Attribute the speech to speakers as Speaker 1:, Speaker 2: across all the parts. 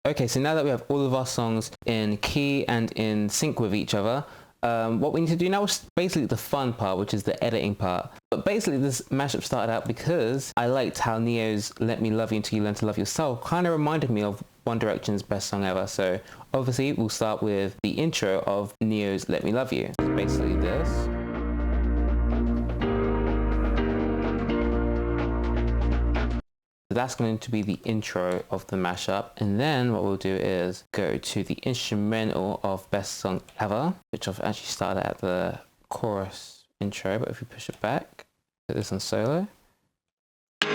Speaker 1: Okay, so now that we have all of our songs in key and in sync with each other, what we need to do now is basically the fun part, which is the editing part. But basically this mashup started out because I liked how Neo's Let Me Love You Until You Learn to Love Yourself kind of reminded me of One Direction's Best Song Ever. So obviously we'll start with the intro of Neo's Let Me Love You. So basically this. So that's going to be the intro of the mashup, and then what we'll do is go to the instrumental of Best Song Ever, which I've actually started at the chorus intro, but if we push it back, put this on solo. So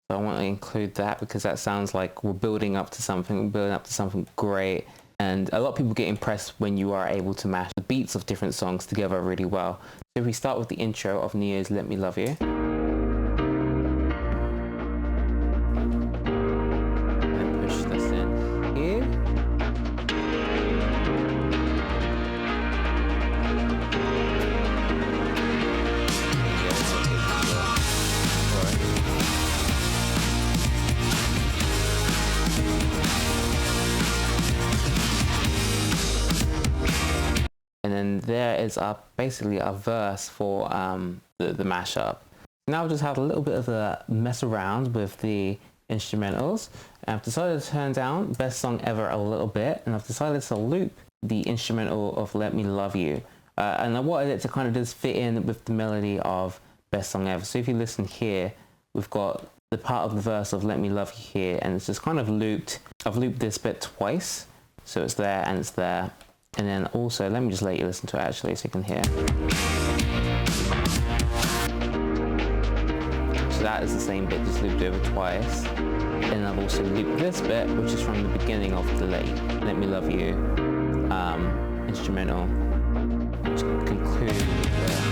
Speaker 1: I want to include that because that sounds like we're building up to something, great. And a lot of people get impressed when you are able to mash the beats of different songs together really well. So if we start with the intro of Neo's Let Me Love You. And push this in here. And then there is basically our verse for the mashup. Now I've just had a little bit of a mess around with the instrumentals. I've decided to turn down Best Song Ever a little bit, and I've decided to loop the instrumental of Let Me Love You. And I wanted it to kind of just fit in with the melody of Best Song Ever. So if you listen here, we've got the part of the verse of Let Me Love You here, and it's just kind of looped. I've looped this bit twice, so it's there and it's there. And then also, let me just let you listen to it actually so you can hear. So that is the same bit, just looped over twice. And I've also looped this bit, which is from the beginning of the Let Me Love You instrumental, which concludes there.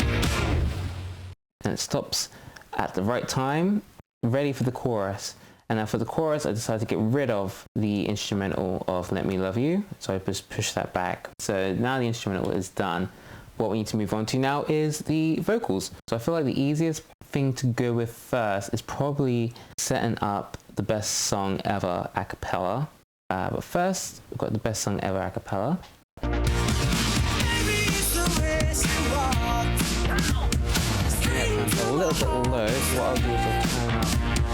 Speaker 1: And it stops at the right time, ready for the chorus. And now for the chorus, I decided to get rid of the instrumental of Let Me Love You. So I just push that back. So now the instrumental is done. What we need to move on to now is the vocals. So I feel like the easiest thing to go with first is probably setting up the Best Song Ever a cappella. But first, we've got the Best Song Ever a cappella. A little bit low, so what I'll do is I'll turn up.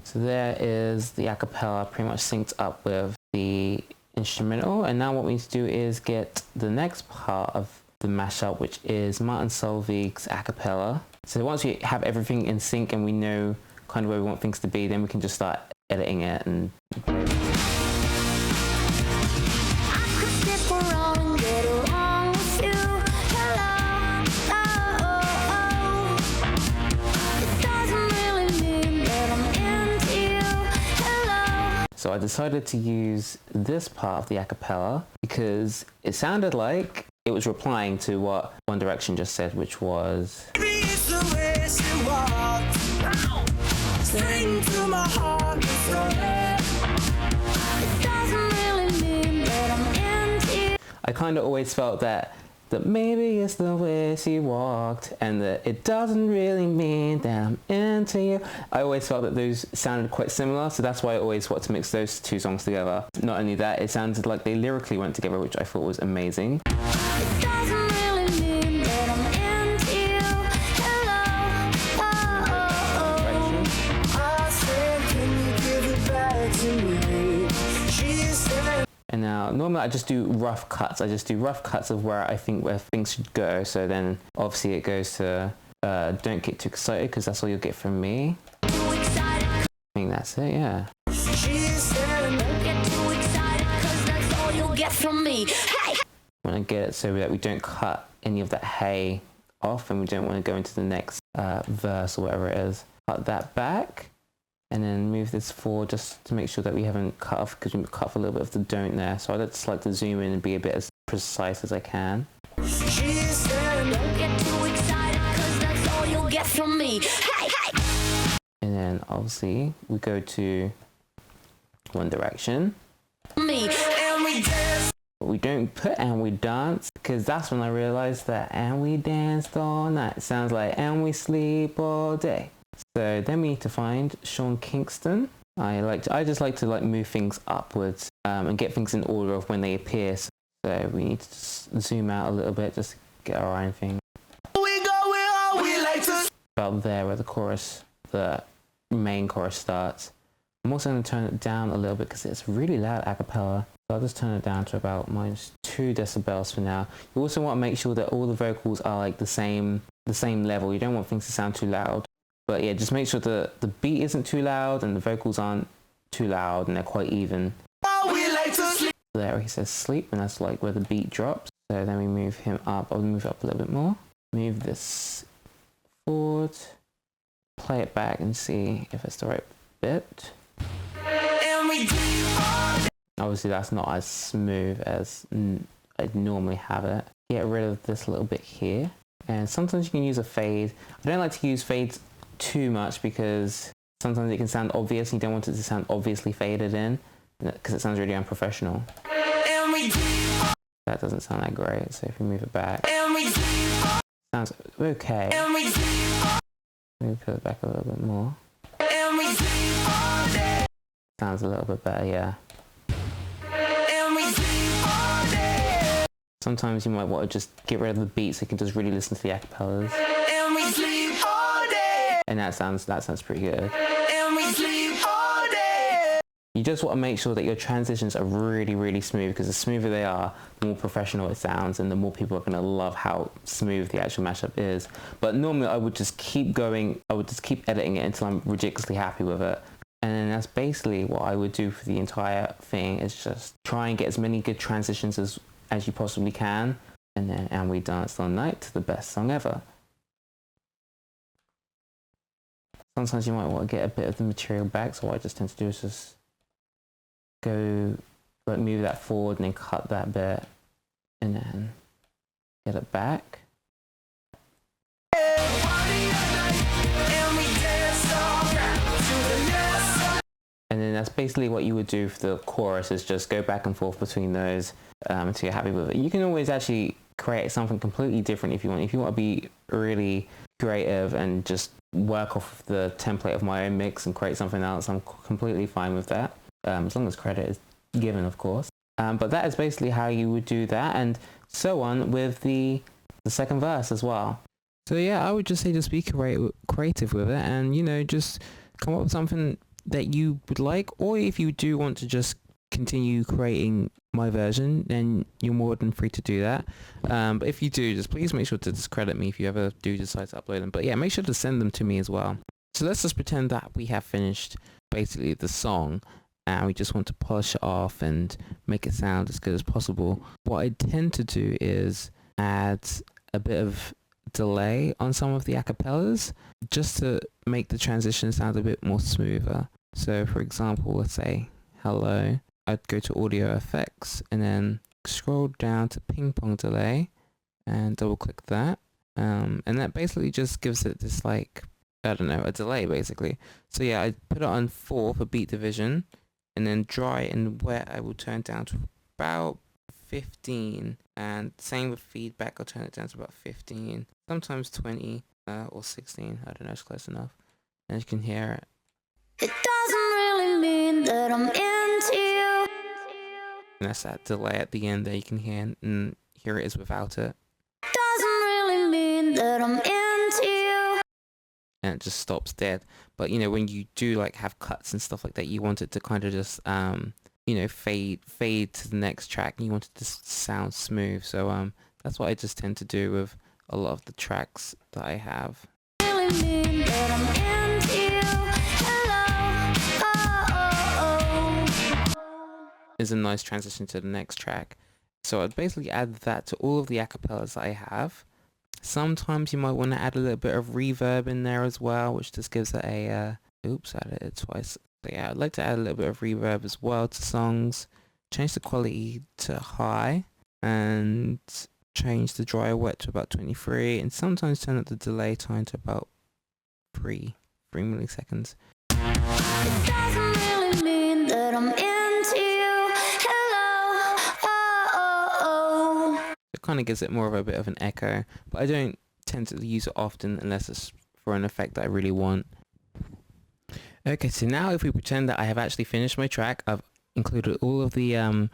Speaker 1: So there is the a cappella pretty much synced up with the instrumental, and now what we need to do is get the next part of the mashup, which is Martin Solveig's a cappella. So once we have everything in sync and we know kind of where we want things to be, then we can just start editing it and So I decided to use this part of the a cappella because it sounded like it was replying to what One Direction just said, which was I kind of always felt that maybe it's the way she walked, and that it doesn't really mean that I'm into you. I always felt that those sounded quite similar, so that's why I always wanted to mix those two songs together. Not only that, it sounded like they lyrically went together, which I thought was amazing. It doesn't really mean that I'm into you. Hello. I said, can you give it back to me? She said. And now, normally I just do rough cuts. I just do rough cuts of where I think where things should go. So then, obviously, it goes to "Don't Get Too Excited" because that's all you'll get from me. I think that's it. Yeah. Don't get too excited because that's all you'll get from me. Hey. I want to get it so that we don't cut any of that "hey" off, and we don't want to go into the next verse or whatever it is. Cut that back. And then move this forward just to make sure that we haven't cut off, because we cut off a little bit of the don't there. So I just like to zoom in and be a bit as precise as I can. She said, don't get too excited, because that's all you'll get from me. Hey, hey. And then obviously we go to One Direction. Me. And we dance. We don't put "and we dance" because that's when I realized that "and we danced all night" sounds like "and we sleep all day." So then we need to find Sean Kingston. I just like to like move things upwards and get things in order of when they appear. So we need to just zoom out a little bit just to get our iron thing. About there where the main chorus starts. I'm also going to turn it down a little bit because it's really loud a cappella. So I'll just turn it down to about -2 decibels for now. You also want to make sure that all the vocals are like the same level. You don't want things to sound too loud. But yeah, just make sure the beat isn't too loud and the vocals aren't too loud and they're quite even. There he says sleep, and that's like where the beat drops. So then we move him up. I'll move up a little bit more. Move this forward. Play it back and see if it's the right bit. Obviously that's not as smooth as I'd normally have it. Get rid of this little bit here. And sometimes you can use a fade. I don't like to use fades too much because sometimes it can sound obvious. You don't want it to sound obviously faded in because it sounds really unprofessional. That doesn't sound that great. So if we move it back, sounds okay. Let me put it back a little bit more. Sounds a little bit better, yeah. Sometimes you might want to just get rid of the beats so you can just really listen to the acapellas. And that sounds pretty good. You just want to make sure that your transitions are really, really smooth, because the smoother they are, the more professional it sounds and the more people are going to love how smooth the actual mashup is. But normally I would just keep going, I would just keep editing it until I'm ridiculously happy with it. And then that's basically what I would do for the entire thing, is just try and get as many good transitions as you possibly can. And we danced all night to the best song ever. Sometimes you might want to get a bit of the material back, so what I just tend to do is just go, like, move that forward and then cut that bit and then get it back. And then that's basically what you would do for the chorus, is just go back and forth between those until you're happy with it. You can always actually create something completely different if you want. If you want to be really creative and just work off the template of my own mix and create something else, I'm completely fine with that, as long as credit is given, of course. But that is basically how you would do that, and so on with the second verse as well. So yeah, I would just say just be creative with it, and, you know, just come up with something that you would like. Or if you do want to just continue creating my version, then you're more than free to do that. But if you do, just please make sure to discredit me if you ever do decide to upload them. But yeah, make sure to send them to me as well. So let's just pretend that we have finished basically the song and we just want to polish it off and make it sound as good as possible. What I tend to do is add a bit of delay on some of the acapellas just to make the transition sound a bit more smoother. So for example, let's say hello, I'd go to audio effects and then scroll down to ping pong delay and double click that, and that basically just gives it this, like, I don't know, a delay basically. So yeah, I put it on 4 for beat division and then dry and wet I will turn down to about 15, and same with feedback, I'll turn it down to about 15, sometimes 20 or 16, I don't know, it's close enough. And you can hear it. It doesn't really mean that I'm into you. And that's that delay at the end there you can hear, and here it is without it. Doesn't really mean that I'm into you. And it just stops dead. But you know, when you do like have cuts and stuff like that, you want it to kind of just you know, fade to the next track, and you want it to sound smooth. So that's what I just tend to do with a lot of the tracks that I have. Really mean that I'm into you. Is a nice transition to the next track. So I'd basically add that to all of the acapellas that I have. Sometimes you might want to add a little bit of reverb in there as well, which just gives it a oops, I added it twice. But yeah, I'd like to add a little bit of reverb as well to songs. Change the quality to high and change the dry wet to about 23, and sometimes turn up the delay time to about 3 milliseconds. It doesn't really mean that I'm into you. It kind of gives it more of a bit of an echo, but I don't tend to use it often unless it's for an effect that I really want. Okay, so now if we pretend that I have actually finished my track, I've included all of the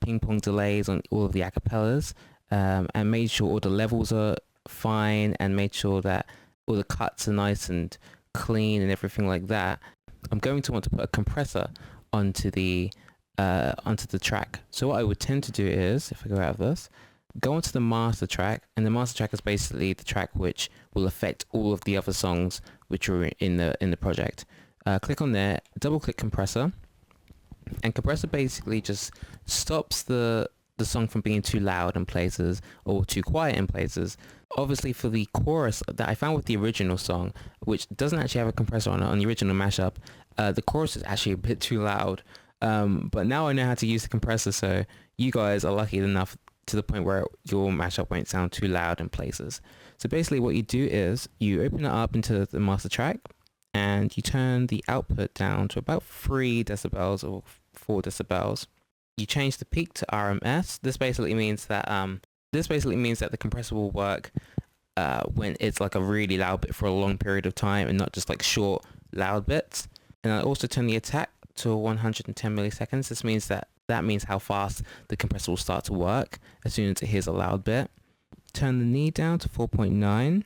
Speaker 1: ping pong delays on all of the acapellas, and made sure all the levels are fine, and made sure that all the cuts are nice and clean and everything like that. I'm going to want to put a compressor onto the track. So what I would tend to do is, if I go out of this, go onto the master track, and the master track is basically the track which will affect all of the other songs which are in the project. Click on there, double click compressor, and compressor basically just stops the song from being too loud in places or too quiet in places. Obviously for the chorus that I found with the original song, which doesn't actually have a compressor on the original mashup, the chorus is actually a bit too loud. But now I know how to use the compressor, so you guys are lucky enough to the point where your mashup won't sound too loud in places. So basically what you do is you open it up into the master track, and you turn the output down to about 3 decibels or 4 decibels. You change the peak to RMS. This basically means that the compressor will work when it's like a really loud bit for a long period of time, and not just like short loud bits. And I also turn the attack to 110 milliseconds. This means that means how fast the compressor will start to work as soon as it hears a loud bit. Turn the knee down to 4.9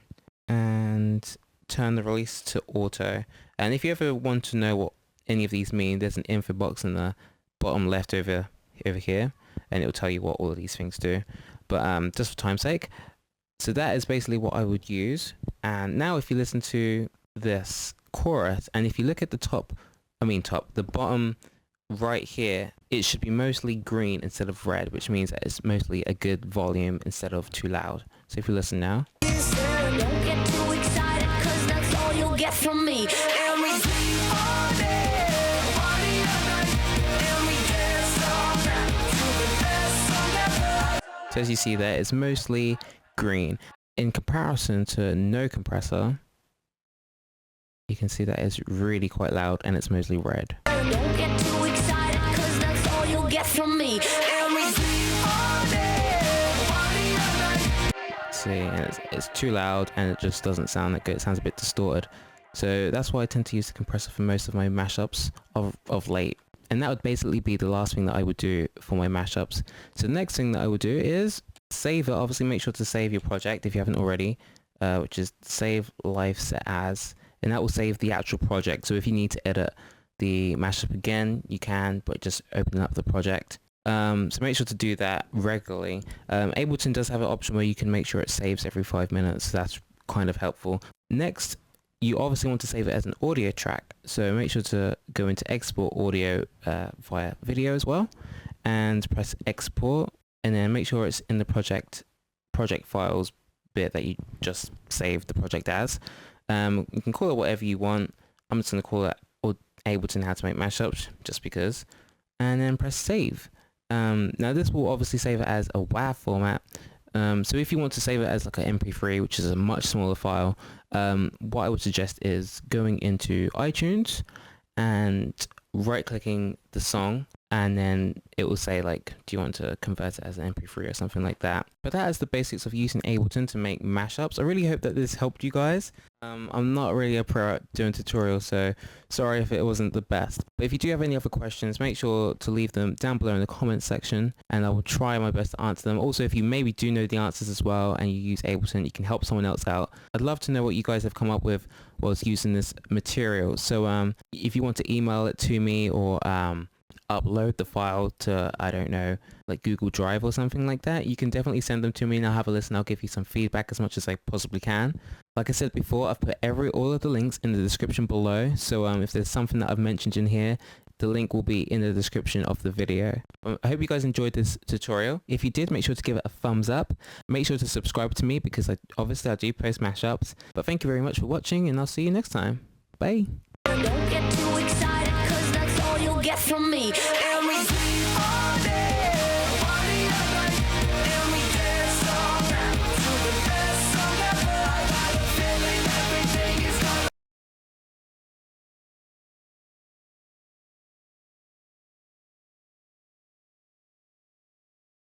Speaker 1: and turn the release to auto. And if you ever want to know what any of these mean, there's an info box in the bottom left over here, and it will tell you what all of these things do. But just for time's sake, so that is basically what I would use. And now if you listen to this chorus, and if you look at the bottom right here, it should be mostly green instead of red, which means that it's mostly a good volume instead of too loud. So if you listen now.
Speaker 2: Don't get too excited, 'cause that's all you'll get from me. And we sleep all day, party all night, and we dance all night to the best song ever.
Speaker 1: So as you see there, it's mostly green. In comparison to no compressor, you can see that it's really quite loud and it's mostly red.
Speaker 2: Don't get too excited, 'cause that's all you'll get from me. And we sleep all day, party all night.
Speaker 1: See, and it's too loud and it just doesn't sound that good. It sounds a bit distorted. So that's why I tend to use the compressor for most of my mashups of late. And that would basically be the last thing that I would do for my mashups. So the next thing that I would do is save it. Obviously make sure to save your project if you haven't already, which is save live set as, and that will save the actual project. So if you need to edit the mashup again, you can, but just open up the project. So make sure to do that regularly. Ableton does have an option where you can make sure it saves every 5 minutes. So that's kind of helpful. Next, you obviously want to save it as an audio track. So make sure to go into export audio via video as well, and press export, and then make sure it's in the project files bit that you just saved the project as. You can call it whatever you want. I'm just going to call it Ableton How to Make Mashups, just because, and then press save. Now this will obviously save it as a WAV format. So if you want to save it as like an MP3, which is a much smaller file, what I would suggest is going into iTunes and right clicking the song, and then it will say like, do you want to convert it as an MP3 or something like that. But that is the basics of using Ableton to make mashups. I really hope that this helped you guys. I'm not really a pro at doing tutorials, so sorry if it wasn't the best. But if you do have any other questions, make sure to leave them down below in the comments section, and I will try my best to answer them. Also, if you maybe do know the answers as well and you use Ableton, you can help someone else out. I'd love to know what you guys have come up with whilst using this material. So if you want to email it to me, or upload the file to, I don't know, like Google Drive or something like that, you can definitely send them to me and I'll have a listen. I'll give you some feedback as much as I possibly can. Like I said before, I've put all of the links in the description below, so if there's something that I've mentioned in here, the link will be in the description of the video. I hope you guys enjoyed this tutorial. If you did, make sure to give it a thumbs up. Make sure to subscribe to me, because obviously I do post mashups. But thank you very much for watching, and I'll see you next time. Bye.
Speaker 2: Don't get too